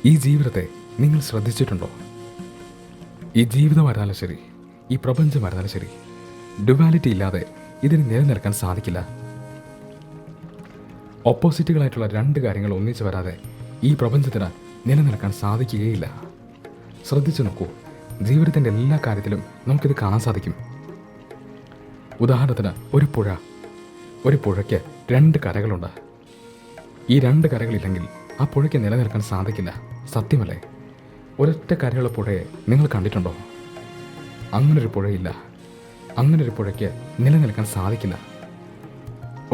ഈ ജീവിതത്തെ നിങ്ങൾ ശ്രദ്ധിച്ചിട്ടുണ്ടോ? ഈ ജീവിതമായിരുന്നാലും ശരി, ഈ പ്രപഞ്ചമായിരുന്നാലും ശരി, ഡ്യുവാലിറ്റി ഇല്ലാതെ ഇതിന് നിലനിൽക്കാൻ സാധിക്കില്ല. ഓപ്പോസിറ്റുകളായിട്ടുള്ള രണ്ട് കാര്യങ്ങൾ ഒന്നിച്ചു വരാതെ ഈ പ്രപഞ്ചത്തിന് നിലനിൽക്കാൻ സാധിക്കുകയില്ല. ശ്രദ്ധിച്ചു നോക്കൂ, ജീവിതത്തിൻ്റെ എല്ലാ കാര്യത്തിലും നമുക്കിത് കാണാൻ സാധിക്കും. ഉദാഹരണത്തിന് ഒരു പുഴയ്ക്ക് രണ്ട് കരകളുണ്ട്. ഈ രണ്ട് കരകളില്ലെങ്കിൽ ആ പുഴയ്ക്ക് നിലനിൽക്കാൻ സാധിക്കില്ല. സത്യമല്ലേ? ഒരൊറ്റ കരയുള്ള പുഴയെ നിങ്ങൾ കണ്ടിട്ടുണ്ടോ? അങ്ങനൊരു പുഴയില്ല. അങ്ങനൊരു പുഴയ്ക്ക് നിലനിൽക്കാൻ സാധിക്കില്ല.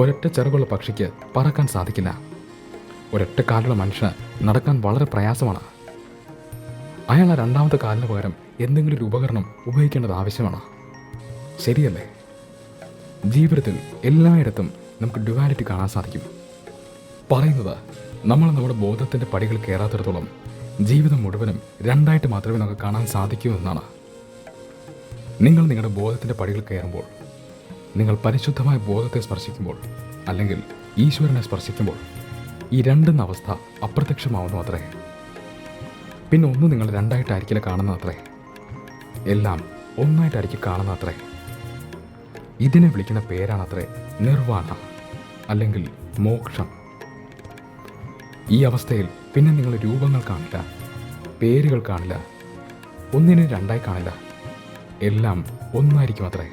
ഒരൊറ്റ ചിറകുള്ള പക്ഷിക്ക് പറക്കാൻ സാധിക്കില്ല. ഒരൊറ്റ കാലുള്ള മനുഷ്യന് നടക്കാൻ വളരെ പ്രയാസമാണ്. അയാൾ ആ രണ്ടാമത്തെ കാലിന് പകരം എന്തെങ്കിലും ഒരു ഉപകരണം ഉപയോഗിക്കേണ്ടത് ആവശ്യമാണ്. ശരിയല്ലേ? ജീവിതത്തിൽ എല്ലായിടത്തും നമുക്ക് ഡ്യുവാലിറ്റി കാണാൻ സാധിക്കും. പറയുന്നത് നമ്മൾ നമ്മുടെ ബോധത്തിൻ്റെ പടികൾ കയറാത്തിടത്തോളം ജീവിതം മുഴുവനും രണ്ടായിട്ട് മാത്രമേ നമുക്ക് കാണാൻ സാധിക്കൂ എന്നാണ്. നിങ്ങൾ നിങ്ങളുടെ ബോധത്തിൻ്റെ പടികൾ കയറുമ്പോൾ, നിങ്ങൾ പരിശുദ്ധമായ ബോധത്തെ സ്പർശിക്കുമ്പോൾ, അല്ലെങ്കിൽ ഈശ്വരനെ സ്പർശിക്കുമ്പോൾ, ഈ രണ്ടെന്ന അവസ്ഥ അപ്രത്യക്ഷമാവുന്നു അത്രേ. പിന്നെ ഒന്നും നിങ്ങൾ രണ്ടായിട്ടായിരിക്കില്ല കാണുന്നത് അത്രേ. എല്ലാം ഒന്നായിട്ടായിരിക്കും കാണുന്നത് അത്രേ. ഇതിനെ വിളിക്കുന്ന പേരാണത്രേ നിർവാണ, അല്ലെങ്കിൽ മോക്ഷം. ഈ അവസ്ഥയിൽ പിന്നെ നിങ്ങൾ രൂപങ്ങൾ കാണില്ല, പേരുകൾ കാണില്ല, ഒന്നിനെ രണ്ടായി കാണില്ല. എല്ലാം ഒന്നായിരിക്കും അത്രേ.